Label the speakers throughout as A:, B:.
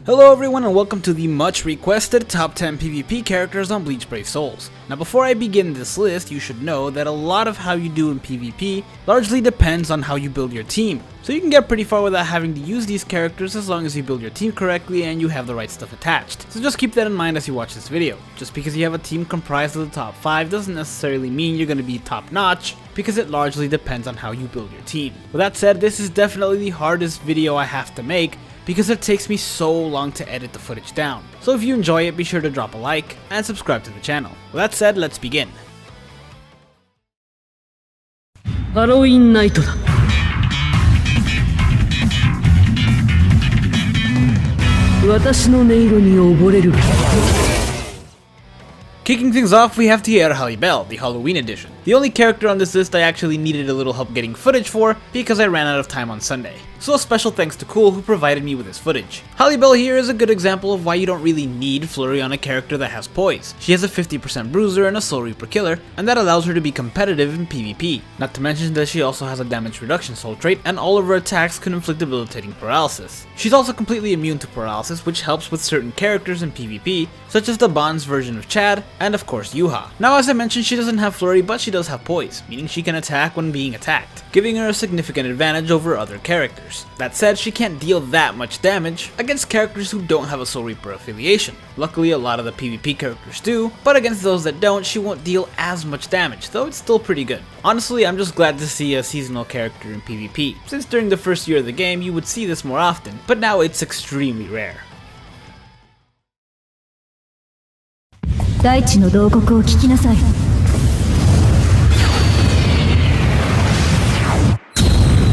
A: Hello everyone and welcome to the much requested top 10 PvP characters on Bleach Brave Souls. Now before I begin this list, you should know that a lot of how you do in PvP largely depends on how you build your team. So you can get pretty far without having to use these characters as long as you build your team correctly and you have the right stuff attached. So just keep that in mind as you watch this video. Just because you have a team comprised of the top 5 doesn't necessarily mean you're going to be top notch, because it largely depends on how you build your team. With that said, this is definitely the hardest video I have to make, because it takes me so long to edit the footage down. So if you enjoy it, be sure to drop a like and subscribe to the channel. With that said, let's begin.
B: Halloween night.
A: Kicking things off, we have Nelliel, the Halloween edition. The only character on this list I actually needed a little help getting footage for because I ran out of time on Sunday. So a special thanks to Cool who provided me with his footage. Nelliel here is a good example of why you don't really need flurry on a character that has poise. She has a 50% bruiser and a soul reaper killer, and that allows her to be competitive in PvP. Not to mention that she also has a damage reduction soul trait, and all of her attacks can inflict debilitating paralysis. She's also completely immune to paralysis, which helps with certain characters in PvP, such as the Bond's version of Chad, and of course Yhwach. Now as I mentioned, she doesn't have flurry, but she does have poise, meaning she can attack when being attacked, giving her a significant advantage over other characters. That said, she can't deal that much damage against characters who don't have a Soul Reaper affiliation. Luckily, a lot of the PvP characters do, but against those that don't, she won't deal as much damage, though it's still pretty good. Honestly, I'm just glad to see a seasonal character in PvP, since during the first year of the game you would see this more often, but now it's extremely rare.
C: 大地の洞窟を聞きなさい。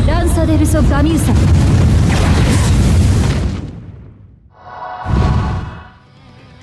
C: ランサデルソ・ガミウサ。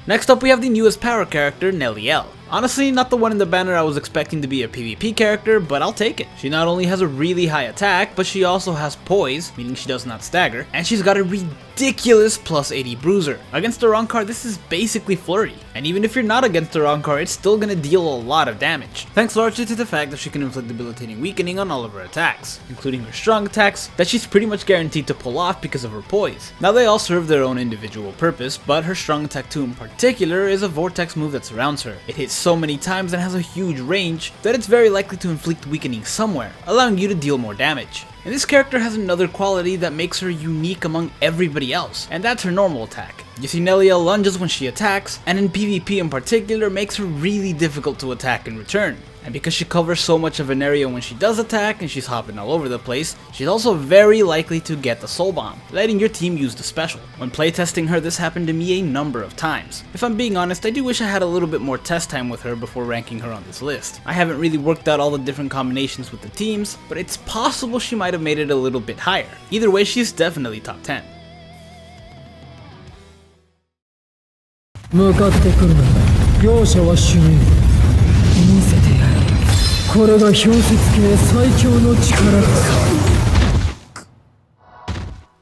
A: Next up, we have the newest power character, Nelliel. Honestly, not the one in the banner I was expecting to be a PvP character, but I'll take it. She not only has a really high attack, but she also has poise, meaning she does not stagger, and she's got a ridiculous plus 80 bruiser. Against the wrong card, this is basically flurry, and even if you're not against the wrong card, it's still gonna deal a lot of damage, thanks largely to the fact that she can inflict debilitating weakening on all of her attacks, including her strong attacks that she's pretty much guaranteed to pull off because of her poise. Now they all serve their own individual purpose, but her strong attack 2 in particular is a vortex move that surrounds her. It hits so many times and has a huge range that it's very likely to inflict weakening somewhere, allowing you to deal more damage. And this character has another quality that makes her unique among everybody else, and that's her normal attack. You see, Nelliel lunges when she attacks, and in PvP in particular makes her really difficult to attack in return. And because she covers so much of an area when she does attack and she's hopping all over the place, she's also very likely to get the soul bomb, letting your team use the special. When playtesting her, this happened to me a number of times. If I'm being honest, I do wish I had a little bit more test time with her before ranking her on this list. I haven't really worked out all the different combinations with the teams, but it's possible she might have made it a little bit higher. Either way, she's definitely top 10.
B: 向かってくるな。容赦はしねえ。見せてやる。これが氷雪系最強の力だ。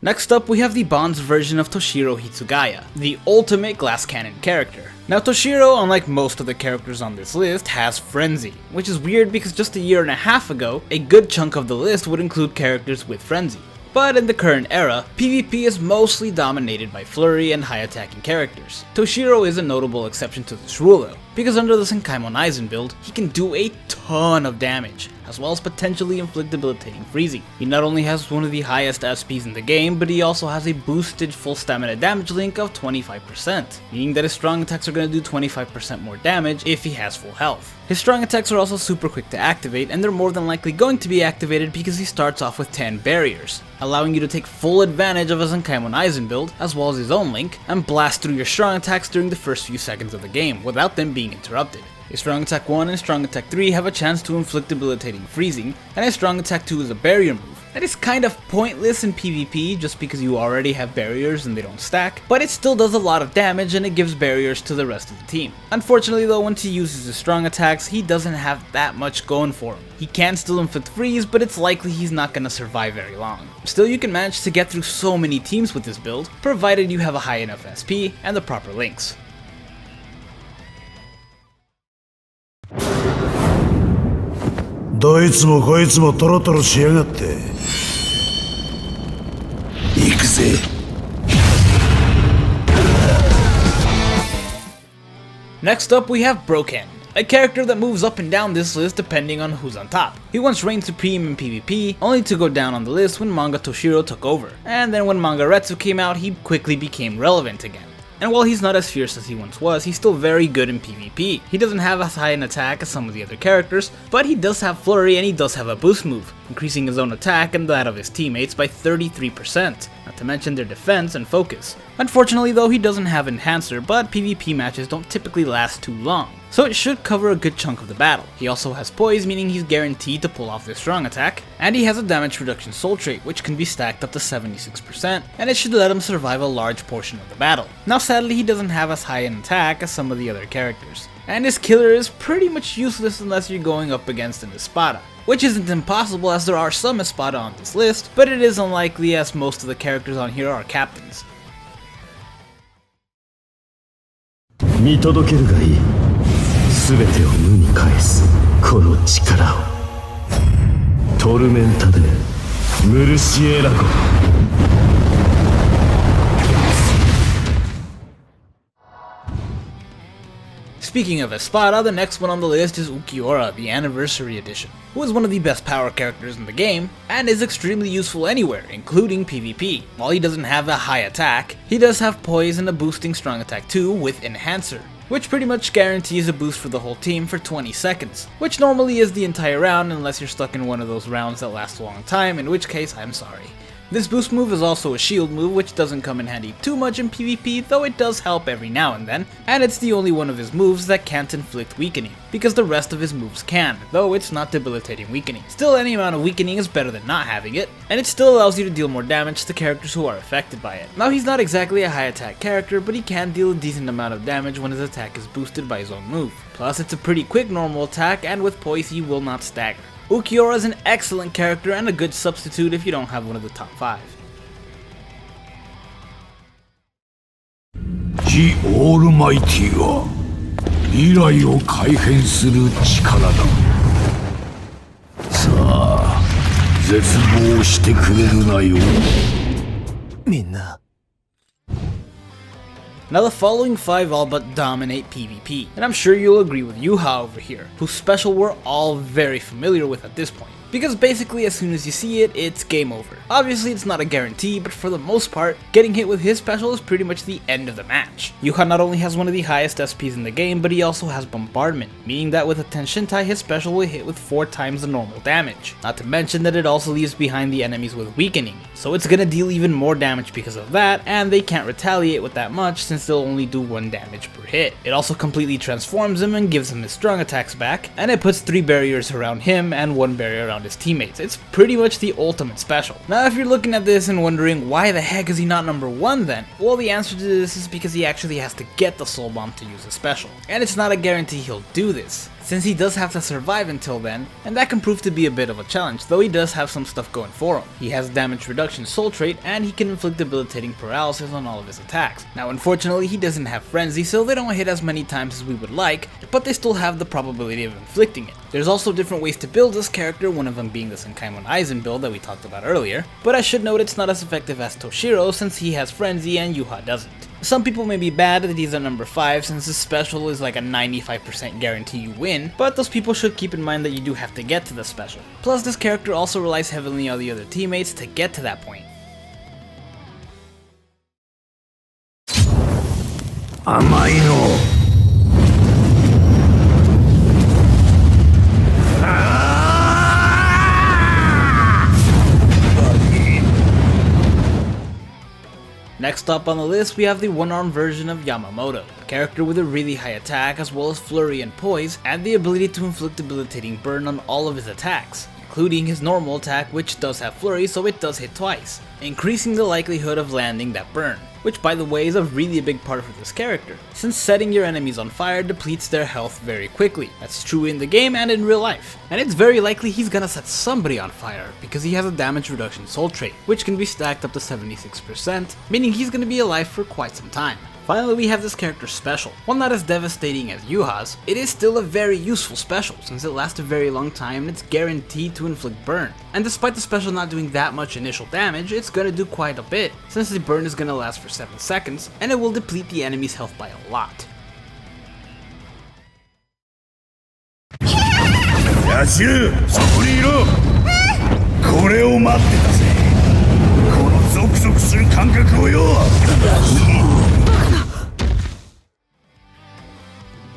A: Next up, we have the Bond's version of Toshiro Hitsugaya, the ultimate glass cannon character. Now Toshiro, unlike most of the characters on this list, has Frenzy, which is weird because just a year and a half ago, a good chunk of the list would include characters with Frenzy. But in the current era, PvP is mostly dominated by flurry and high attacking characters. Toshiro is a notable exception to this rule though, because under the Senkaimon Aizen build, he can do a ton of damage, as well as potentially inflict debilitating freezing. He not only has one of the highest SPs in the game, but he also has a boosted full stamina damage link of 25%, meaning that his strong attacks are going to do 25% more damage if he has full health. His strong attacks are also super quick to activate, and they're more than likely going to be activated because he starts off with 10 barriers, allowing you to take full advantage of his Senkaimon Aizen build, as well as his own link, and blast through your strong attacks during the first few seconds of the game, without them being interrupted. A Strong Attack 1 and Strong Attack 3 have a chance to inflict debilitating freezing, and a Strong Attack 2 is a barrier move. That is kind of pointless in PvP just because you already have barriers and they don't stack, but it still does a lot of damage and it gives barriers to the rest of the team. Unfortunately though, once he uses his strong attacks, he doesn't have that much going for him. He can still inflict freeze, but it's likely he's not gonna survive very long. Still, you can manage to get through so many teams with this build, provided you have a high enough SP and the proper links.
D: どいつもこいつもトロトロしやがって。行くぜ。
A: Next up we have Broken, a character that moves up and down this list depending on who's on top. He once reigned supreme in PvP, only to go down on the list when manga Toshiro took over, and then when manga Retsu came out he quickly became relevant again. And while he's not as fierce as he once was, he's still very good in PvP. He doesn't have as high an attack as some of the other characters, but he does have flurry and he does have a boost move, increasing his own attack and that of his teammates by 33%, not to mention their defense and focus. Unfortunately though, he doesn't have enhancer, but PvP matches don't typically last too long, so it should cover a good chunk of the battle. He also has poise, meaning he's guaranteed to pull off this strong attack, and he has a damage reduction soul trait, which can be stacked up to 76%, and it should let him survive a large portion of the battle. Now sadly he doesn't have as high an attack as some of the other characters, and his killer is pretty much useless unless you're going up against an Espada. Which isn't impossible as there are some Espada on this list, but it is unlikely as most of the characters on here are captains.
E: 見届けるがいい。全てを無に返すこの力を。トルメンタでムルシエラゴ。
A: Speaking of Espada, the next one on the list is Ulquiorra, the Anniversary Edition, who is one of the best power characters in the game, and is extremely useful anywhere, including PvP. While he doesn't have a high attack, he does have poise and a boosting strong attack too with Enhancer, which pretty much guarantees a boost for the whole team for 20 seconds, which normally is the entire round unless you're stuck in one of those rounds that last a long time, in which case I'm sorry. This boost move is also a shield move, which doesn't come in handy too much in PvP, though it does help every now and then, and it's the only one of his moves that can't inflict weakening, because the rest of his moves can, though it's not debilitating weakening. Still, any amount of weakening is better than not having it, and it still allows you to deal more damage to characters who are affected by it. Now he's not exactly a high attack character, but he can deal a decent amount of damage when his attack is boosted by his own move. Plus it's a pretty quick normal attack, and with poise he will not stagger. Ulquiorra is an excellent character and a good substitute if you don't have one of the top 5.
D: The Almighty は未来を改変する力だ。さあ、絶望してくれるなよ。みんな。
A: Now the following 5 all but dominate PvP, and I'm sure you'll agree with Yhwach over here, whose special we're all very familiar with at this point. Because basically as soon as you see it, it's game over. Obviously it's not a guarantee, but for the most part, getting hit with his special is pretty much the end of the match. Yhwach not only has one of the highest SPs in the game, but he also has Bombardment, meaning that with a Tenshintai his special will hit with 4 times the normal damage. Not to mention that it also leaves behind the enemies with weakening, so it's gonna deal even more damage because of that, and they can't retaliate with that much since they'll only do 1 damage per hit. It also completely transforms him and gives him his strong attacks back, and it puts 3 barriers around him and 1 barrier around his teammates. It's pretty much the ultimate special. Now if you're looking at this and wondering why the heck is he not number 1 then, well the answer to this is because he actually has to get the soul bomb to use a special. And it's not a guarantee he'll do this, since he does have to survive until then, and that can prove to be a bit of a challenge, though he does have some stuff going for him. He has damage reduction soul trait, and he can inflict debilitating paralysis on all of his attacks. Now unfortunately he doesn't have frenzy, so they don't hit as many times as we would like, but they still have the probability of inflicting it. There's also different ways to build this character, one of them being the Senkaimon Aizen build that we talked about earlier, but I should note it's not as effective as Toshiro since he has frenzy and Yhwach doesn't. Some people may be bad that he's at number 5 since his special is like a 95% guarantee you win, but those people should keep in mind that you do have to get to the special. Plus this character also relies heavily on the other teammates to get to that point.
D: 甘いの。
A: Next up on the list we have the one-armed version of Yamamoto, a character with a really high attack as well as flurry and poise, and the ability to inflict debilitating burn on all of his attacks, including his normal attack which does have flurry so it does hit twice, increasing the likelihood of landing that burn, which by the way is a really big part for this character, since setting your enemies on fire depletes their health very quickly. That's true in the game and in real life, and it's very likely he's gonna set somebody on fire because he has a damage reduction soul trait, which can be stacked up to 76%, meaning he's gonna be alive for quite some time. Finally, we have this character's special. While not as devastating as Yhwach's, it is still a very useful special since it lasts a very long time and it's guaranteed to inflict burn. And despite the special not doing that much initial damage, it's gonna do quite a bit, since the burn is gonna last for 7 seconds and it will deplete the enemy's health by a lot.
D: ヤシル、そこにいろ。これを待ってたぜ。このゾクゾクする感覚をよ。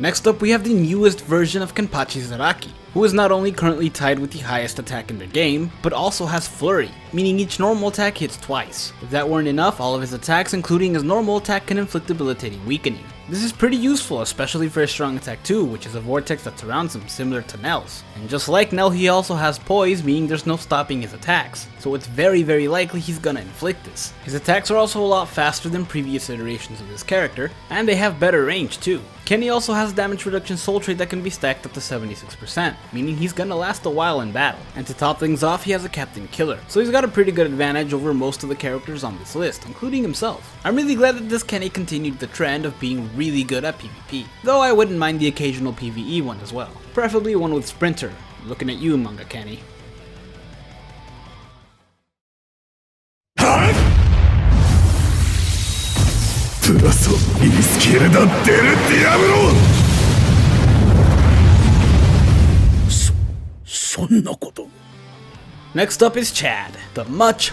A: Next up, we have the newest version of Kenpachi Zaraki, who is not only currently tied with the highest attack in the game, but also has Flurry, meaning each normal attack hits twice. If that weren't enough, all of his attacks, including his normal attack, can inflict debilitating weakening. This is pretty useful, especially for his strong attack 2, which is a vortex that surrounds him, similar to Nell's. And just like Nell, he also has poise, meaning there's no stopping his attacks, so it's very likely he's gonna inflict this. His attacks are also a lot faster than previous iterations of this character, and they have better range too. Kenny also has damage reduction soul trait that can be stacked up to 76%, meaning he's gonna last a while in battle. And to top things off, he has a Captain Killer, so he's got a pretty good advantage over most of the characters on this list, including himself. I'm really glad that this Kenny continued the trend of being really good at PvP, though I wouldn't mind the occasional PvE one as well, preferably one with Sprinter. Looking at you, Manga Kenny.
D: プラソイースケルダ・デル・ディアブロ。そんなこと。
A: Next up is Chad, the much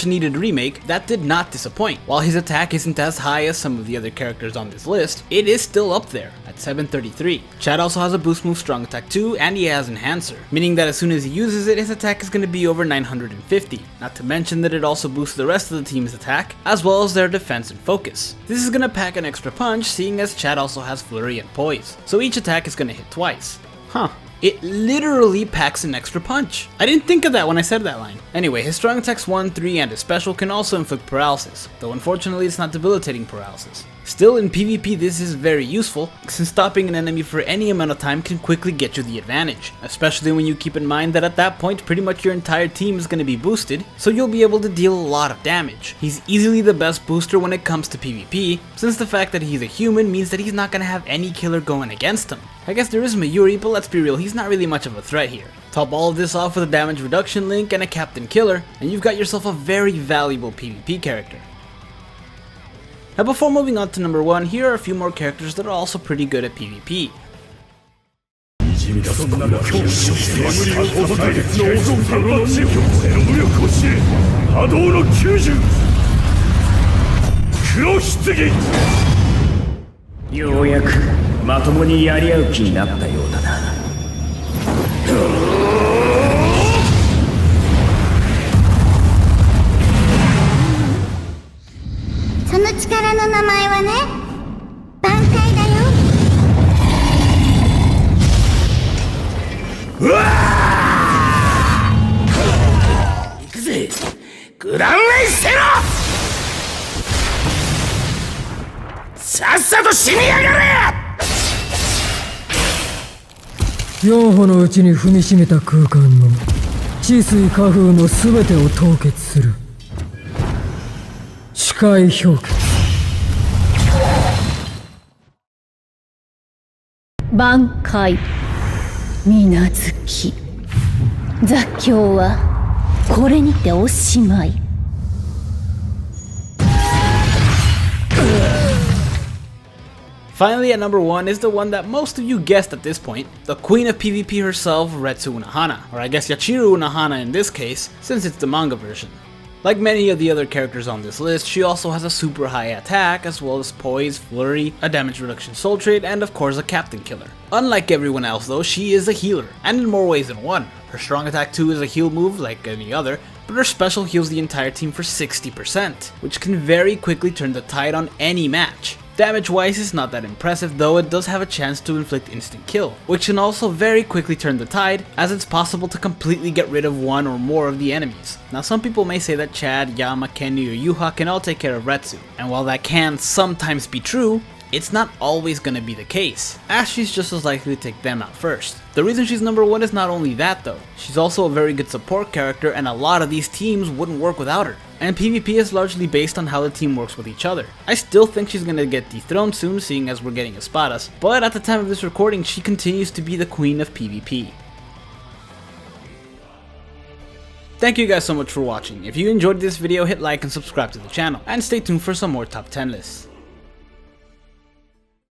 A: needed remake that did not disappoint. While his attack isn't as high as some of the other characters on this list, it is still up there at 733. Chad also has a boost move strong attack 2 and he has Enhancer, meaning that as soon as he uses it, his attack is going to be over 950. Not to mention that it also boosts the rest of the team's attack, as well as their defense and focus. This is going to pack an extra punch, seeing as Chad also has Flurry and Poise, so each attack is going to hit twice. Huh. It literally packs an extra punch. I didn't think of that when I said that line. Anyway, his strong attacks 1, 3, and his special can also inflict paralysis, though unfortunately it's not debilitating paralysis. Still, in PvP this is very useful, since stopping an enemy for any amount of time can quickly get you the advantage, especially when you keep in mind that at that point pretty much your entire team is going to be boosted, so you'll be able to deal a lot of damage. He's easily the best booster when it comes to PvP, since the fact that he's a human means that he's not going to have any killer going against him. I guess there is Mayuri, but let's be real, he's not really much of a threat here. Top all of this off with a damage reduction link and a Captain Killer, and you've got yourself a very valuable PvP character. Now before moving on to number 1, here are a few more characters that are also pretty good at PvP.
E: Yhwach, まともにやり合う気になったようだな。
F: その力の名前はね、挽回だよ。
D: うわー！行くぜ。グランレイせろ！さっさと死にやがれ！4
B: 歩のうちに踏みしめた空間の治水化風の全てを凍結する視界氷結。
C: 挽回水無月雑境はこれにておしまい。
A: Finally, at number 1 is the one that most of you guessed at this point, the queen of PvP herself, Retsu Unohana, or I guess Toshiro Unohana in this case, since it's the manga version. Like many of the other characters on this list, she also has a super high attack, as well as poise, flurry, a damage reduction soul trait, and of course a Captain Killer. Unlike everyone else though, she is a healer, and in more ways than one. Her strong attack 2 is a heal move like any other, but her special heals the entire team for 60%, which can very quickly turn the tide on any match. Damage wise it's not that impressive, though it does have a chance to inflict instant kill, which can also very quickly turn the tide, as it's possible to completely get rid of one or more of the enemies. Now some people may say that Chad, Yama, Kenny, or Yhwach can all take care of Retsu, and while that can sometimes be true, it's not always gonna be the case, as she's just as likely to take them out first. The reason she's number 1 is not only that though, she's also a very good support character and a lot of these teams wouldn't work without her. And PvP is largely based on how the team works with each other. I still think she's gonna get dethroned soon, seeing as we're getting Espadas, but at the time of this recording she continues to be the queen of PvP. Thank you guys so much for watching. If you enjoyed this video, hit like and subscribe to the channel, and stay tuned for some more top 10 lists.